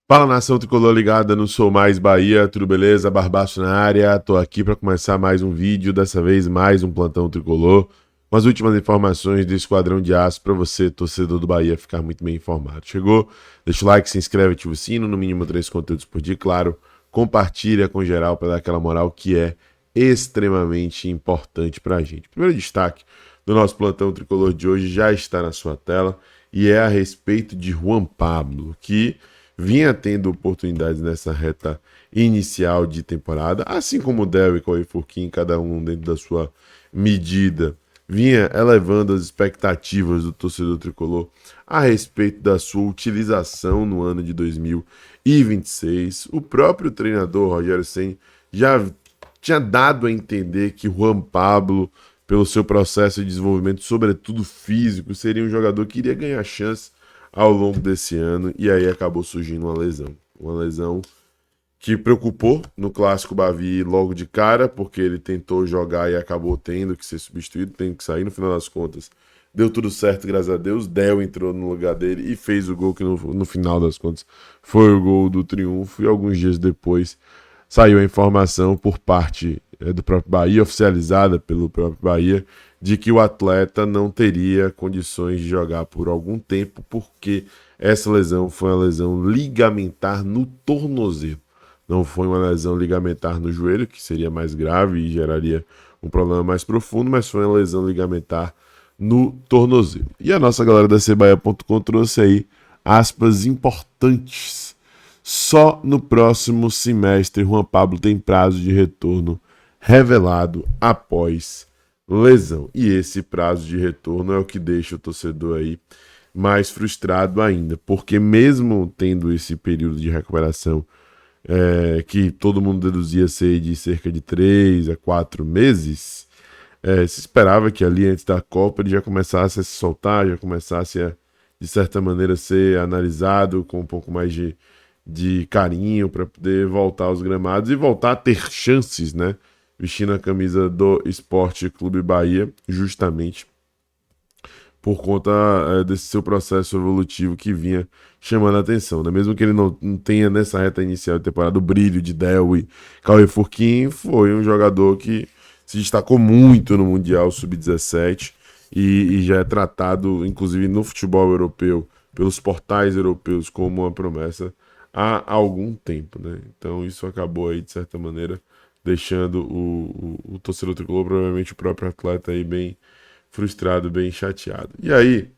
Fala, nação tricolor ligada no Sou Mais Bahia, tudo beleza? Barbaço na área, tô aqui para começar mais um vídeo, dessa vez mais um plantão tricolor, com as últimas informações do Esquadrão de Aço para você, torcedor do Bahia, ficar muito bem informado. Chegou? Deixa o like, se inscreve, ativa o sino, no mínimo 3 conteúdos por dia, claro, compartilha com geral para dar aquela moral que é extremamente importante para a gente. Primeiro destaque do nosso plantão tricolor de hoje já está na sua tela e é a respeito de Juan Pablo, que vinha tendo oportunidades nessa reta inicial de temporada, assim como o Del e Cauê Furquim, cada um dentro da sua medida, vinha elevando as expectativas do torcedor tricolor a respeito da sua utilização no ano de 2026. O próprio treinador, Rogério Ceni, já tinha dado a entender que Juan Pablo, pelo seu processo de desenvolvimento, sobretudo físico, seria um jogador que iria ganhar chance ao longo desse ano, e aí acabou surgindo uma lesão. Uma lesão que preocupou no Clássico Bavi logo de cara, porque ele tentou jogar e acabou tendo que ser substituído, tendo que sair no final das contas. Deu tudo certo, graças a Deus. Del entrou no lugar dele e fez o gol que no final das contas foi o gol do triunfo. E alguns dias depois saiu a informação por parte do próprio Bahia, oficializada pelo próprio Bahia, de que o atleta não teria condições de jogar por algum tempo, porque essa lesão foi uma lesão ligamentar no tornozelo. Não foi uma lesão ligamentar no joelho, que seria mais grave e geraria um problema mais profundo, mas foi uma lesão ligamentar no tornozelo. E a nossa galera da Cebaia.com trouxe aí aspas importantes. Só no próximo semestre Juan Pablo tem prazo de retorno revelado após lesão. E esse prazo de retorno é o que deixa o torcedor aí mais frustrado ainda, porque mesmo tendo esse período de recuperação que todo mundo deduzia ser de cerca de 3 a 4 meses, se esperava que ali antes da Copa ele já começasse a se soltar, já começasse a, de certa maneira, ser analisado com um pouco mais de carinho para poder voltar aos gramados e voltar a ter chances, né? Vestindo a camisa do Esporte Clube Bahia, justamente por conta desse seu processo evolutivo que vinha chamando a atenção, né? Mesmo que ele não tenha nessa reta inicial de temporada o brilho de Del e Cauê Furquim, foi um jogador que se destacou muito no Mundial Sub-17 e já é tratado, inclusive no futebol europeu, pelos portais europeus como uma promessa há algum tempo, né? Então isso acabou aí, de certa maneira, deixando o torcedor tricolor, provavelmente o próprio atleta aí bem frustrado, bem chateado. E aí,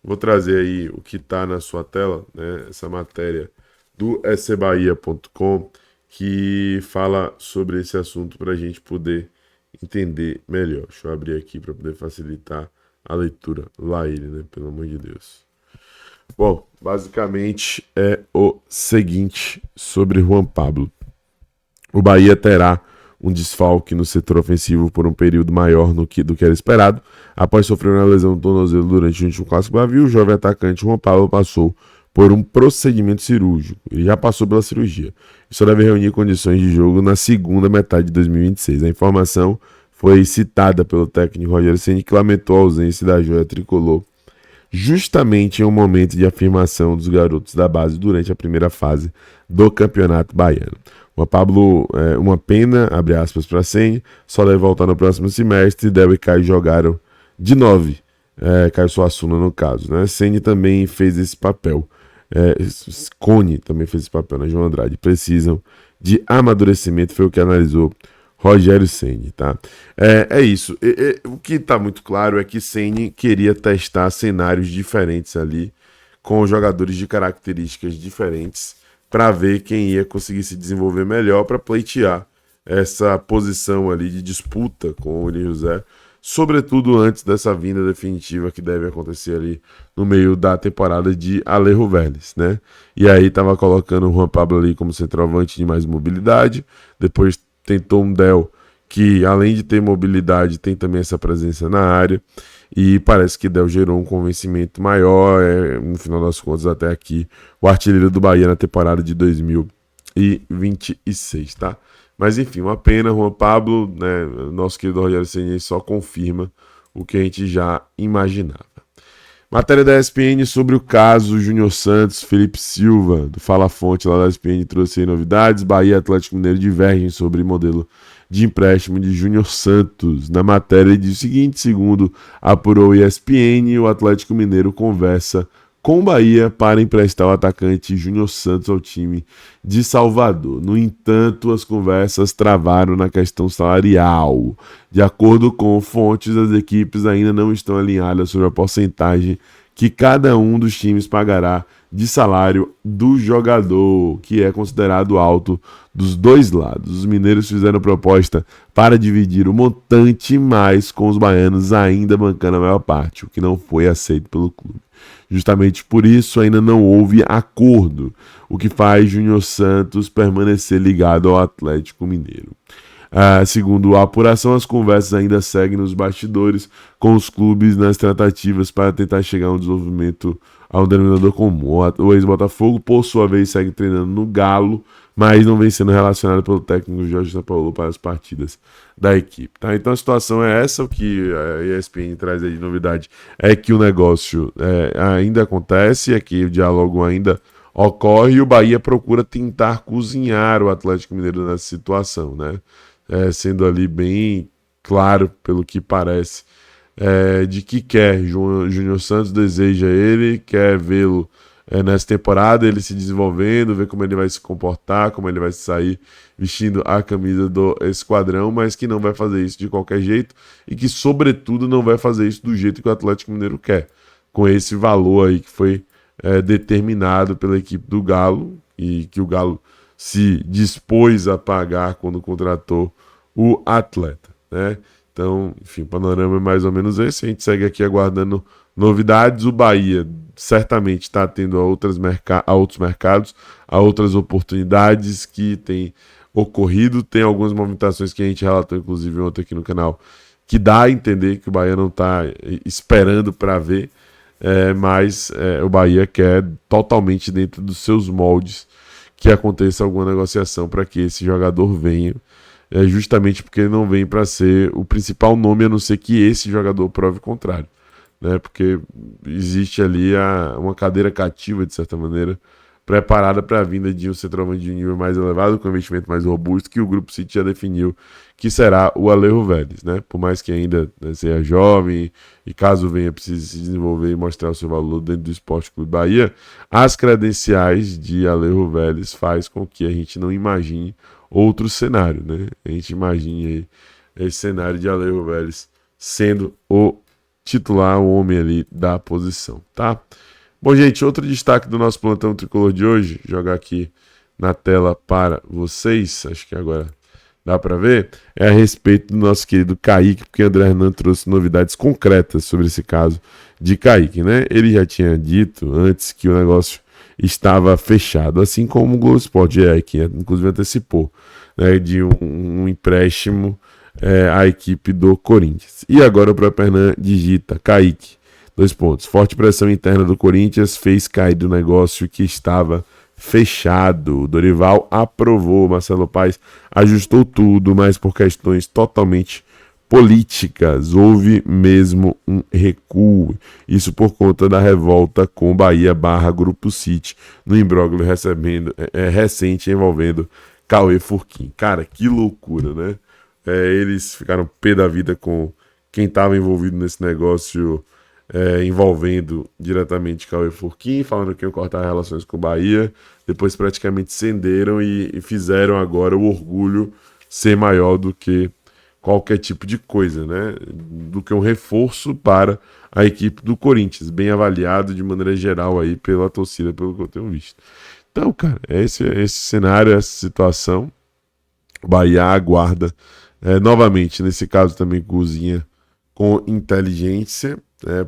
vou trazer aí o que está na sua tela, né? Essa matéria do scbahia.com que fala sobre esse assunto para a gente poder entender melhor. Deixa eu abrir aqui para poder facilitar a leitura. Lá ele, né? Pelo amor de Deus. Bom, basicamente é o seguinte sobre Juan Pablo. O Bahia terá um desfalque no setor ofensivo por um período maior do que era esperado. Após sofrer uma lesão no tornozelo durante o último Clássico Bavi, o jovem atacante Juan Pablo passou por um procedimento cirúrgico. Ele já passou pela cirurgia. E só deve reunir condições de jogo na segunda metade de 2026. A informação foi citada pelo técnico Rogério Ceni, que lamentou a ausência da joia tricolor justamente em um momento de afirmação dos garotos da base durante a primeira fase do Campeonato Baiano. O Pablo, uma pena, abre aspas para Ceni, só deve voltar no próximo semestre. Del e Caio jogaram de 9, Caio Suassuna no caso, né? Ceni também fez esse papel, Cone também fez esse papel, né? João Andrade, precisam de amadurecimento, foi o que analisou Rogério Ceni, tá? É isso. O que está muito claro é que Ceni queria testar cenários diferentes ali, com jogadores de características diferentes, para ver quem ia conseguir se desenvolver melhor para pleitear essa posição ali de disputa com o Willian José, sobretudo antes dessa vinda definitiva que deve acontecer ali no meio da temporada de Alejo Vélez, né? E aí tava colocando o Juan Pablo ali como centroavante de mais mobilidade, depois tentou um Del que, além de ter mobilidade, tem também essa presença na área, e parece que Del gerou um convencimento maior, no final das contas, até aqui, o artilheiro do Bahia na temporada de 2026, tá? Mas enfim, uma pena, Juan Pablo, né, nosso querido Rogério Ceni só confirma o que a gente já imaginava. Matéria da ESPN sobre o caso Júnior Santos, Felipe Silva, do Fala Fonte lá da ESPN, trouxe aí novidades. Bahia e Atlético Mineiro divergem sobre modelo de empréstimo de Júnior Santos. Na matéria diz o seguinte: segundo apurou ESPN, o Atlético Mineiro conversa com o Bahia para emprestar o atacante Júnior Santos ao time de Salvador. No entanto, as conversas travaram na questão salarial. De acordo com fontes, as equipes ainda não estão alinhadas sobre a porcentagem que cada um dos times pagará de salário do jogador, que é considerado alto dos dois lados. Os mineiros fizeram proposta para dividir o montante, mas com os baianos ainda bancando a maior parte, o que não foi aceito pelo clube. Justamente por isso ainda não houve acordo, o que faz Júnior Santos permanecer ligado ao Atlético Mineiro. Segundo a apuração, as conversas ainda seguem nos bastidores com os clubes nas tratativas para tentar chegar a um desenvolvimento, a um denominador comum. O ex-Botafogo, por sua vez, segue treinando no Galo, mas não vem sendo relacionado pelo técnico Jorge Sampaoli para as partidas da equipe. Tá? Então a situação é essa. O que a ESPN traz aí de novidade é que o negócio ainda acontece, é que o diálogo ainda ocorre e o Bahia procura tentar cozinhar o Atlético Mineiro nessa situação, né? Sendo ali bem claro, pelo que parece, de que quer. Júnior Santos deseja ele, quer vê-lo nessa temporada, ele se desenvolvendo, ver como ele vai se comportar, como ele vai sair vestindo a camisa do esquadrão, mas que não vai fazer isso de qualquer jeito e que, sobretudo, não vai fazer isso do jeito que o Atlético Mineiro quer, com esse valor aí que foi determinado pela equipe do Galo e que o Galo se dispôs a pagar quando contratou o atleta, né? Então, enfim, o panorama é mais ou menos esse. A gente segue aqui aguardando novidades. O Bahia certamente está atendo a outros mercados, a outras oportunidades que têm ocorrido. Tem algumas movimentações que a gente relatou, inclusive, ontem aqui no canal, que dá a entender que o Bahia não está esperando para ver, mas o Bahia quer totalmente dentro dos seus moldes que aconteça alguma negociação para que esse jogador venha, justamente porque ele não vem para ser o principal nome, a não ser que esse jogador prove o contrário, né? Porque existe ali uma cadeira cativa, de certa maneira, preparada para a vinda de um centroavante de nível mais elevado, com investimento mais robusto, que o Grupo City já definiu que será o Alejo Vélez, né? Por mais que ainda seja jovem e caso venha precise se desenvolver e mostrar o seu valor dentro do Esporte Clube Bahia, as credenciais de Alejo Vélez faz com que a gente não imagine outro cenário, né? A gente imagine aí esse cenário de Alejo Vélez sendo o titular, o homem ali da posição, tá? Bom, gente, outro destaque do nosso plantão tricolor de hoje, jogar aqui na tela para vocês, acho que agora dá para ver, é a respeito do nosso querido Kaique, porque o André Hernan trouxe novidades concretas sobre esse caso de Kaique, né? Ele já tinha dito antes que o negócio estava fechado, assim como o Globo Esporte, que inclusive antecipou, né, de um empréstimo à equipe do Corinthians. E agora o próprio Hernan digita: Kaique, 2 pontos. Forte pressão interna do Corinthians fez cair do negócio que estava fechado. O Dorival aprovou, Marcelo Paes ajustou tudo, mas por questões totalmente políticas. Houve mesmo um recuo. Isso por conta da revolta com Bahia / Grupo City no imbróglio recente envolvendo Cauê Furquim. Cara, que loucura, né? Eles ficaram pé da vida com quem estava envolvido nesse negócio, envolvendo diretamente Cauê Furquim, falando que iam cortar relações com o Bahia. Depois praticamente cenderam e fizeram agora o orgulho ser maior do que qualquer tipo de coisa, né? Do que um reforço para a equipe do Corinthians, bem avaliado de maneira geral aí pela torcida, pelo que eu tenho visto. Então, cara, esse cenário, essa situação. O Bahia aguarda, novamente, nesse caso também cozinha com inteligência,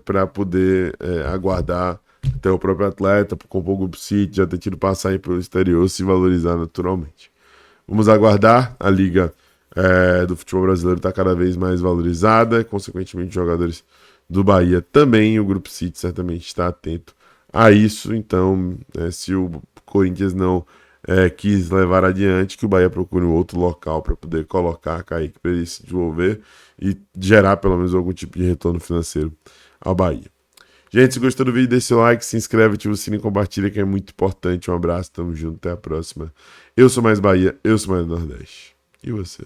para poder aguardar até o próprio atleta, compor o Grupo City, já ter tido passagem pelo exterior, se valorizar naturalmente. Vamos aguardar. A Liga do futebol brasileiro está cada vez mais valorizada, consequentemente os jogadores do Bahia também. O Grupo City certamente está atento a isso. Então, se o Corinthians não quis levar adiante, que o Bahia procure um outro local para poder colocar Kaique para ele se desenvolver e gerar pelo menos algum tipo de retorno financeiro ao Bahia. Gente, se gostou do vídeo, deixa seu like, se inscreve, ativa o sininho e compartilha, que é muito importante. Um abraço, tamo junto, até a próxima. Eu sou mais Bahia, eu sou mais Nordeste. E você?